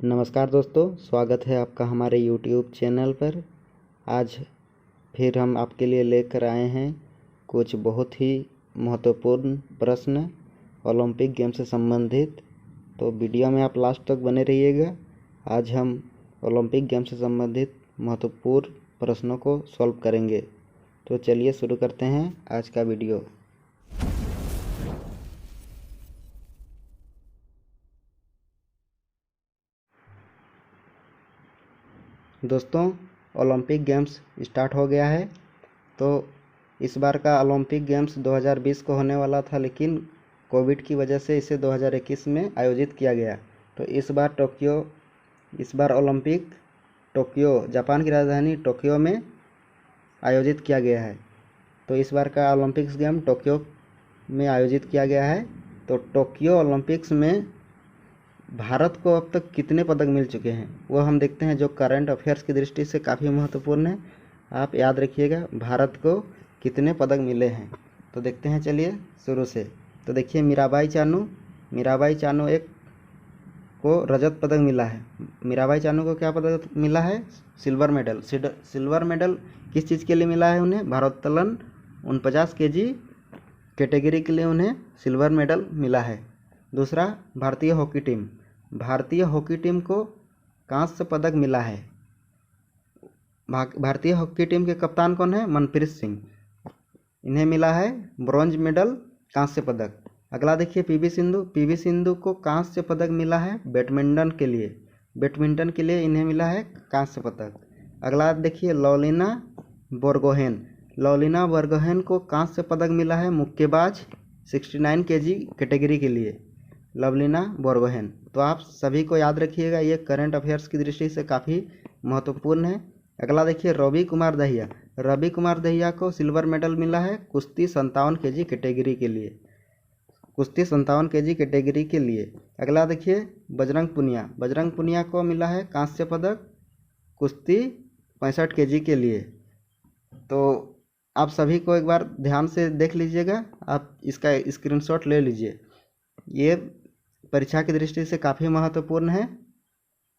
नमस्कार दोस्तों, स्वागत है आपका हमारे YouTube चैनल पर। आज फिर हम आपके लिए लेकर आए हैं कुछ बहुत ही महत्वपूर्ण प्रश्न ओलंपिक गेम से संबंधित। तो वीडियो में आप लास्ट तक बने रहिएगा। आज हम ओलंपिक गेम से संबंधित महत्वपूर्ण प्रश्नों को सॉल्व करेंगे। तो चलिए शुरू करते हैं आज का वीडियो। दोस्तों, ओलंपिक गेम्स स्टार्ट हो गया है। तो इस बार का ओलंपिक गेम्स 2020 को होने वाला था, लेकिन कोविड की वजह से इसे 2021 में आयोजित किया गया। तो इस बार ओलंपिक टोक्यो, जापान की राजधानी टोक्यो में आयोजित किया गया है। तो इस बार का ओलंपिक्स गेम टोक्यो में आयोजित किया गया है। तो टोक्यो ओलंपिक्स में भारत को अब तक कितने पदक मिल चुके हैं वो हम देखते हैं, जो करंट अफेयर्स की दृष्टि से काफ़ी महत्वपूर्ण है। आप याद रखिएगा भारत को कितने पदक मिले हैं। तो देखते हैं, चलिए शुरू से। तो देखिए, मीराबाई चानू एक को रजत पदक मिला है। मीराबाई चानू को क्या पदक मिला है? Silver medal. सिल्वर मेडल किस चीज़ के लिए मिला है उन्हें? भारोत्तोलन 49 kg कैटेगरी के लिए उन्हें सिल्वर मेडल मिला है। दूसरा, भारतीय हॉकी टीम को कांस्य पदक मिला है। भारतीय हॉकी टीम के कप्तान कौन है? मनप्रीत सिंह। इन्हें मिला है ब्रॉन्ज मेडल, कांस्य पदक। अगला देखिए, पीवी सिंधु को कांस्य पदक मिला है बैडमिंटन के लिए इन्हें मिला है कांस्य पदक। अगला देखिए, लवलीना बोर्गोहेन को कांस्य पदक मिला है मुक्केबाज 69 kg कैटेगरी के लिए, लवलीना बोर्गोहेन। तो आप सभी को याद रखिएगा, ये करंट अफेयर्स की दृष्टि से काफ़ी महत्वपूर्ण है। अगला देखिए, रवि कुमार दहिया को सिल्वर मेडल मिला है कुश्ती 57 kg कैटेगरी के लिए। अगला देखिए, बजरंग पुनिया को मिला है कांस्य पदक कुश्ती 65 kg के लिए। तो आप सभी को एक बार ध्यान से देख लीजिएगा, आप इसका स्क्रीनशॉट ले लीजिए, ये परीक्षा की दृष्टि से काफ़ी महत्वपूर्ण है।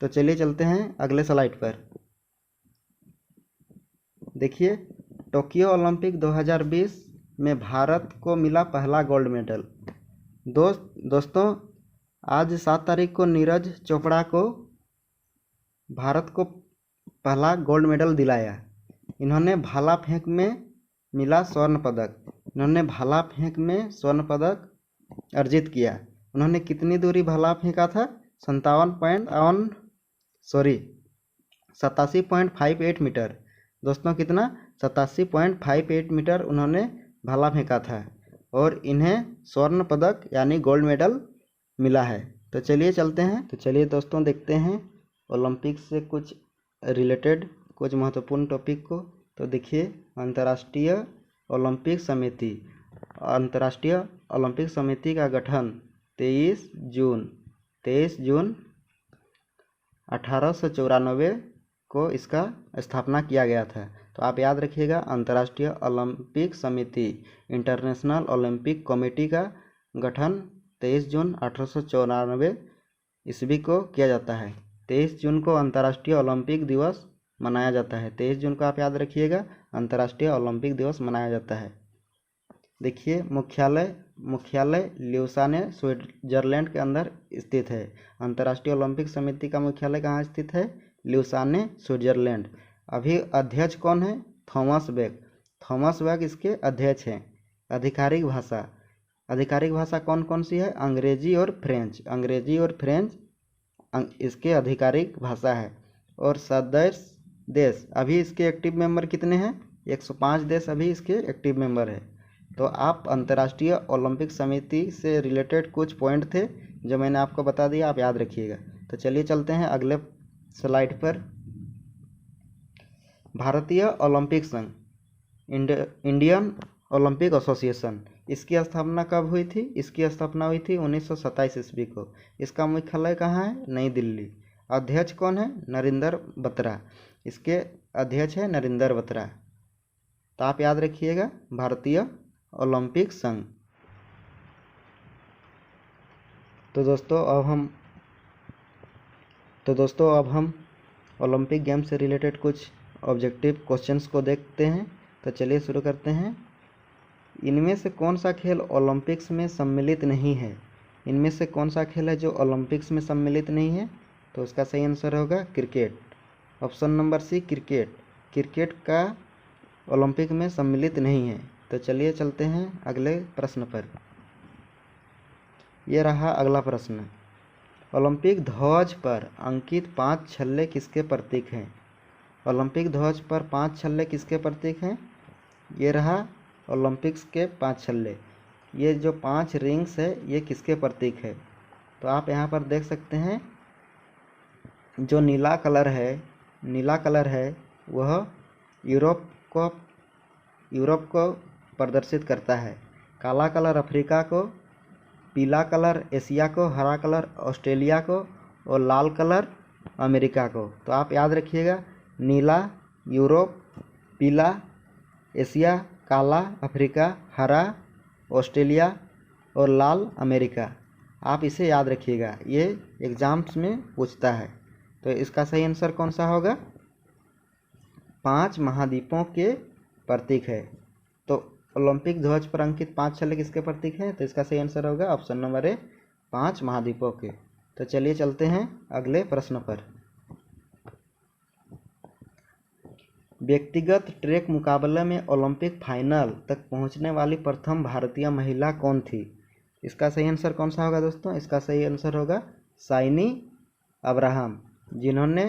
तो चलिए चलते हैं अगले स्लाइड पर। देखिए, टोक्यो ओलंपिक 2020 में भारत को मिला पहला गोल्ड मेडल। दोस्तों, आज 7 तारीख को नीरज चोपड़ा को भारत को पहला गोल्ड मेडल दिलाया। इन्होंने भाला फेंक में मिला स्वर्ण पदक अर्जित किया। उन्होंने कितनी दूरी भाला फेंका था? 87.58 मीटर। दोस्तों, कितना? 87.58 मीटर उन्होंने भाला फेंका था और इन्हें स्वर्ण पदक यानी गोल्ड मेडल मिला है। तो चलिए चलते हैं। तो चलिए दोस्तों, देखते हैं ओलंपिक से कुछ रिलेटेड कुछ महत्वपूर्ण टॉपिक को। तो देखिए, अंतर्राष्ट्रीय ओलंपिक समिति का गठन 23 जून 1894 को इसका स्थापना किया गया था। तो आप याद रखिएगा, अंतर्राष्ट्रीय ओलंपिक समिति इंटरनेशनल ओलंपिक कमेटी का गठन 23 जून 1894 ईस्वी को किया जाता है। 23 जून को अंतर्राष्ट्रीय ओलंपिक दिवस मनाया जाता है। 23 जून को आप याद रखिएगा, अंतर्राष्ट्रीय ओलंपिक दिवस मनाया जाता है। देखिए, मुख्यालय ल्यूसाने स्विट्जरलैंड के अंदर स्थित है। अंतर्राष्ट्रीय ओलंपिक समिति का मुख्यालय कहाँ स्थित है? ल्यूसाने, स्विट्जरलैंड। अभी अध्यक्ष कौन है? थॉमस बैक इसके अध्यक्ष हैं। आधिकारिक भाषा कौन कौन सी है? अंग्रेजी और फ्रेंच इसके आधिकारिक भाषा है। और सदस्य देश, अभी इसके एक्टिव मेंबर कितने हैं? 105 देश अभी इसके एक्टिव मेंबर है। तो आप अंतर्राष्ट्रीय ओलंपिक समिति से रिलेटेड कुछ पॉइंट थे जो मैंने आपको बता दिया, आप याद रखिएगा। तो चलिए चलते हैं अगले स्लाइड पर। भारतीय ओलंपिक संघ, इंडियन ओलंपिक एसोसिएशन, इसकी स्थापना कब हुई थी? इसकी स्थापना हुई थी 1927 ईस्वी को। इसका मुख्यालय कहाँ है? नई दिल्ली। अध्यक्ष कौन है? नरेंद्र बत्रा। इसके अध्यक्ष है नरेंद्र बत्रा। तो आप याद रखिएगा, भारतीय ओलंपिक संघ। तो दोस्तों, अब हम तो दोस्तों अब हम ओलंपिक गेम से रिलेटेड कुछ ऑब्जेक्टिव क्वेश्चंस को देखते हैं। तो चलिए शुरू करते हैं। इनमें से कौन सा खेल ओलंपिक्स में सम्मिलित नहीं है? इनमें से कौन सा खेल है जो ओलंपिक्स में सम्मिलित नहीं है? तो उसका सही आंसर होगा cricket. Option number C cricket. Cricket का ओलंपिक में सम्मिलित नहीं है। तो चलिए चलते हैं अगले प्रश्न पर। यह रहा अगला प्रश्न। ओलंपिक ध्वज पर अंकित 5 छल्ले किसके प्रतीक हैं? ओलंपिक ध्वज पर 5 छल्ले किसके प्रतीक हैं? ये रहा ओलंपिक्स के 5 छल्ले। ये जो 5 रिंग्स है ये किसके प्रतीक है? तो आप यहाँ पर देख सकते हैं जो नीला कलर है वह यूरोप को प्रदर्शित करता है, काला कलर अफ्रीका को, पीला कलर एशिया को, हरा कलर ऑस्ट्रेलिया को और लाल कलर अमेरिका को। तो आप याद रखिएगा, नीला यूरोप, पीला एशिया, काला अफ्रीका, हरा ऑस्ट्रेलिया और लाल अमेरिका। आप इसे याद रखिएगा, ये एग्जाम्स में पूछता है। तो इसका सही आंसर कौन सा होगा? 5 महाद्वीपों के प्रतीक है। तो ओलंपिक ध्वज पर अंकित 5 छल्ले किसके प्रतीक हैं? तो इसका सही आंसर होगा ऑप्शन नंबर ए, 5 महाद्वीपों के। तो चलिए चलते हैं अगले प्रश्न पर। व्यक्तिगत ट्रैक मुकाबले में ओलंपिक फाइनल तक पहुंचने वाली प्रथम भारतीय महिला कौन थी? इसका सही आंसर कौन सा होगा दोस्तों? इसका सही आंसर होगा साइनी अब्राहम, जिन्होंने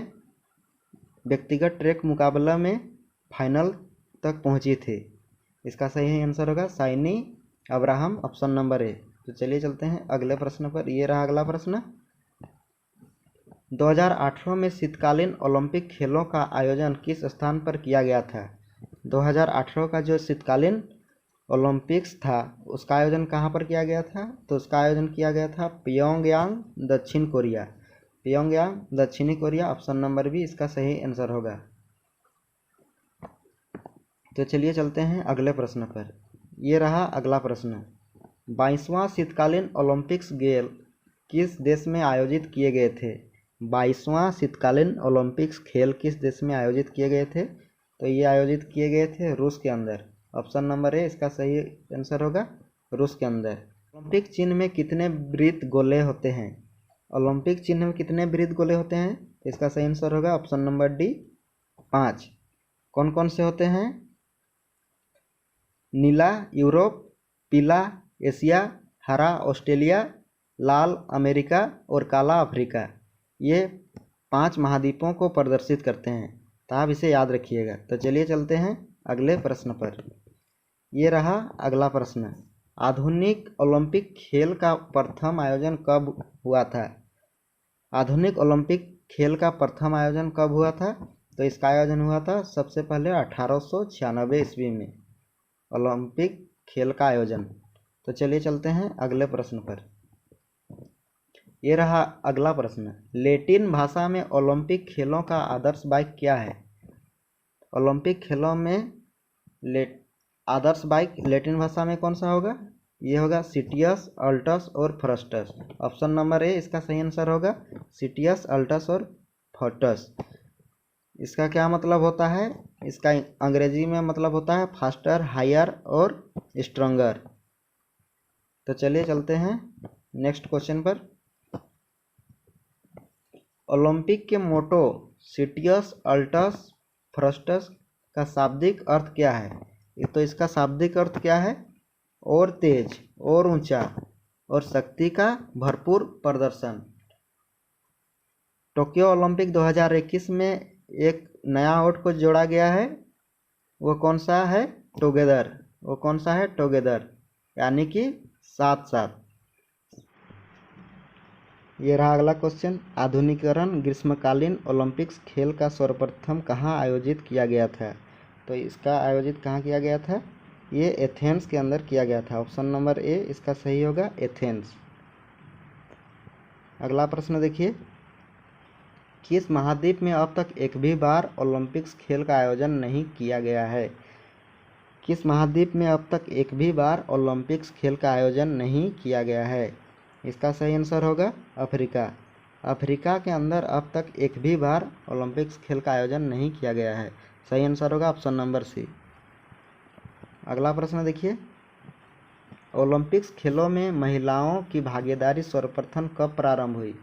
व्यक्तिगत ट्रैक मुकाबला में फाइनल तक पहुंची थी। इसका सही आंसर होगा Shiny Abraham, option number A. तो चलिए चलते हैं अगले प्रश्न पर। ये रहा अगला प्रश्न। 2018 में शीतकालीन ओलंपिक खेलों का आयोजन किस स्थान पर किया गया था? 2018 का जो शीतकालीन ओलंपिक्स था उसका आयोजन कहाँ पर किया गया था? तो उसका आयोजन किया गया था प्योंगयांग, दक्षिण कोरिया। प्योंगयांग, दक्षिणी कोरिया, ऑप्शन नंबर बी इसका सही आंसर होगा। तो चलिए चलते हैं अगले प्रश्न पर। ये रहा अगला प्रश्न। 22वां शीतकालीन ओलंपिक्स गेम किस देश में आयोजित किए गए थे? 22वां शीतकालीन ओलंपिक्स खेल किस देश में आयोजित किए गए थे? तो ये आयोजित किए गए थे रूस के अंदर। ऑप्शन नंबर ए इसका सही आंसर होगा रूस के अंदर। ओलंपिक चिन्ह में कितने वृत्त गोले होते हैं? ओलंपिक चिन्ह में कितने वृत्त गोले होते हैं? इसका सही आंसर होगा ऑप्शन नंबर डी, 5। कौन कौन से होते हैं? नीला यूरोप, पीला एशिया, हरा ऑस्ट्रेलिया, लाल अमेरिका और काला अफ्रीका। ये 5 महाद्वीपों को प्रदर्शित करते हैं। तो आप इसे याद रखिएगा। तो चलिए चलते हैं अगले प्रश्न पर। ये रहा अगला प्रश्न। आधुनिक ओलंपिक खेल का प्रथम आयोजन कब हुआ था? आधुनिक ओलंपिक खेल का प्रथम आयोजन कब हुआ था? तो इसका आयोजन हुआ था सबसे पहले 1896 ईस्वी में ओलंपिक खेल का आयोजन। तो चलिए चलते हैं अगले प्रश्न पर। ये रहा अगला प्रश्न। लैटिन भाषा में ओलंपिक खेलों का आदर्श बाइक क्या है? ओलंपिक खेलों में आदर्श बाइक लैटिन भाषा में कौन सा होगा? ये होगा सिटियस, अल्टस और फ्रस्टस। ऑप्शन नंबर ए इसका सही आंसर होगा सिटियस, अल्टस और फ्रस्टस। इसका क्या मतलब होता है? इसका अंग्रेजी में मतलब होता है फास्टर, हायर और स्ट्रॉन्गर। तो चलिए चलते हैं नेक्स्ट क्वेश्चन पर। ओलंपिक के मोटो सिटियस, अल्टस, फ्रस्टस का शाब्दिक अर्थ क्या है? तो इसका शाब्दिक अर्थ क्या है? और तेज, और ऊंचा और शक्ति का भरपूर प्रदर्शन। टोक्यो ओलंपिक 2021 में एक नया वर्ड को जोड़ा गया है, वो कौन सा है? टुगेदर। वो कौन सा है? टुगेदर, यानी कि साथ साथ। ये रहा अगला क्वेश्चन। आधुनिकीकरण ग्रीष्मकालीन ओलंपिक्स खेल का सर्वप्रथम कहाँ आयोजित किया गया था? तो इसका आयोजित कहाँ किया गया था? ये एथेंस के अंदर किया गया था। ऑप्शन नंबर ए इसका सही होगा एथेंस। अगला प्रश्न देखिए। किस महाद्वीप में अब तक एक भी बार ओलंपिक्स खेल का आयोजन नहीं किया गया है? किस महाद्वीप में अब तक एक भी बार ओलंपिक्स खेल का आयोजन नहीं किया गया है? इसका सही आंसर होगा अफ्रीका। अफ्रीका के अंदर अब तक एक भी बार ओलंपिक्स खेल का आयोजन नहीं किया गया है। सही आंसर होगा ऑप्शन नंबर सी। अगला प्रश्न देखिए, ओलंपिक्स खेलों में महिलाओं की भागीदारी सर्वप्रथम कब प्रारंभ हुई?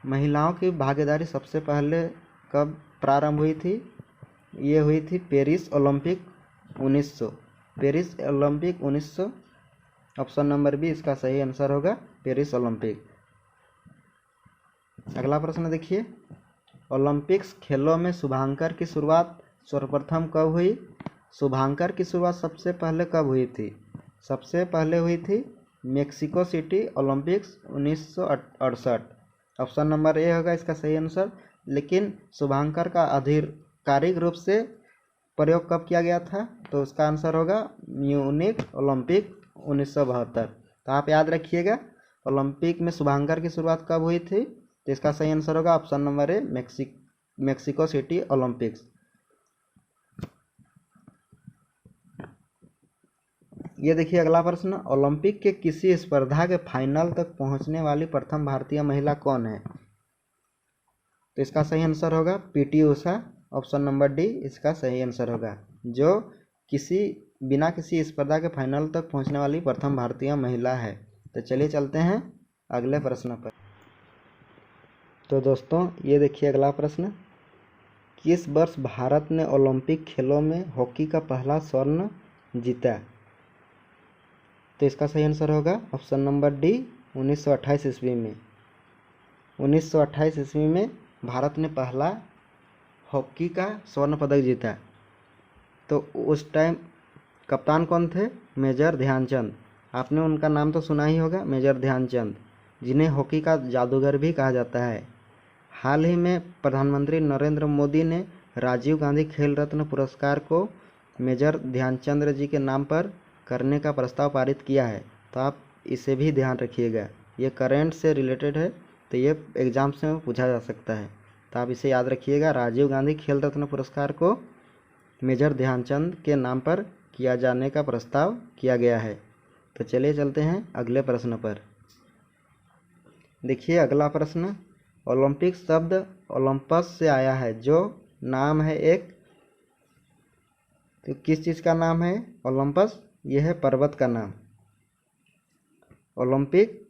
महिलाओं की भागीदारी सबसे पहले कब प्रारंभ हुई थी? ये हुई थी Paris Olympic 1900। Paris Olympic 1900, option number B इसका सही आंसर होगा, पेरिस ओलंपिक। अगला प्रश्न देखिए, ओलंपिक्स खेलों में शुभांकर की शुरुआत सर्वप्रथम कब हुई? शुभांकर की शुरुआत सबसे पहले कब हुई थी? सबसे पहले हुई थी Mexico city Olympics 1968। Option number ए होगा इसका सही आंसर। लेकिन शुभांकर का आधिकारिक रूप से प्रयोग कब किया गया था? तो उसका आंसर होगा म्यूनिख ओलंपिक 1972। तो आप याद रखिएगा ओलंपिक में शुभांकर की शुरुआत कब हुई थी, तो इसका सही आंसर होगा ऑप्शन नंबर ए मेक्सिको सिटी ओलंपिक्स। ये देखिए अगला प्रश्न, ओलंपिक के किसी स्पर्धा के फाइनल तक पहुंचने वाली प्रथम भारतीय महिला कौन है? तो इसका सही आंसर होगा PT Usha. Option number D इसका सही आंसर होगा, जो बिना किसी स्पर्धा के फाइनल तक पहुंचने वाली प्रथम भारतीय महिला है। तो चलिए चलते हैं अगले प्रश्न पर। तो दोस्तों ये देखिए अगला प्रश्न, किस वर्ष भारत ने ओलंपिक खेलों में हॉकी का पहला स्वर्ण जीता? तो इसका सही आंसर होगा ऑप्शन नंबर डी 1928 ईस्वी में। 1928 ईस्वी में भारत ने पहला हॉकी का स्वर्ण पदक जीता। तो उस टाइम कप्तान कौन थे? मेजर ध्यानचंद। आपने उनका नाम तो सुना ही होगा, मेजर ध्यानचंद, जिन्हें हॉकी का जादूगर भी कहा जाता है। हाल ही में प्रधानमंत्री नरेंद्र मोदी ने राजीव गांधी खेल रत्न पुरस्कार को मेजर ध्यानचंद जी के नाम पर करने का प्रस्ताव पारित किया है। तो आप इसे भी ध्यान रखिएगा, ये करेंट से रिलेटेड है, तो ये एग्जाम्स में पूछा जा सकता है। तो आप इसे याद रखिएगा, राजीव गांधी खेल रत्न पुरस्कार को मेजर ध्यानचंद के नाम पर किया जाने का प्रस्ताव किया गया है। तो चलिए चलते हैं अगले प्रश्न पर। देखिए अगला प्रश्न, ओलंपिक शब्द ओलंपस से आया है, जो नाम है एक, तो किस चीज़ का नाम है ओलंपस? यह है पर्वत का नाम। ओलंपिक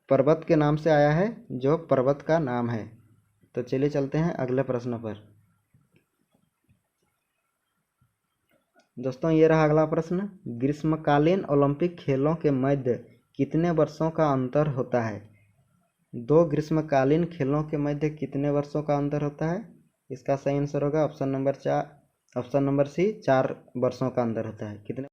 पर्वत के नाम से आया है, जो पर्वत का नाम है। तो चलिए चलते हैं अगले प्रश्न पर। दोस्तों ये रहा अगला प्रश्न, ग्रीष्मकालीन ओलंपिक खेलों के मध्य कितने वर्षों का अंतर होता है? दो ग्रीष्मकालीन खेलों के मध्य कितने वर्षों का अंतर होता है? इसका सही आंसर होगा ऑप्शन नंबर सी 4 वर्षों का अंतर होता है। कितने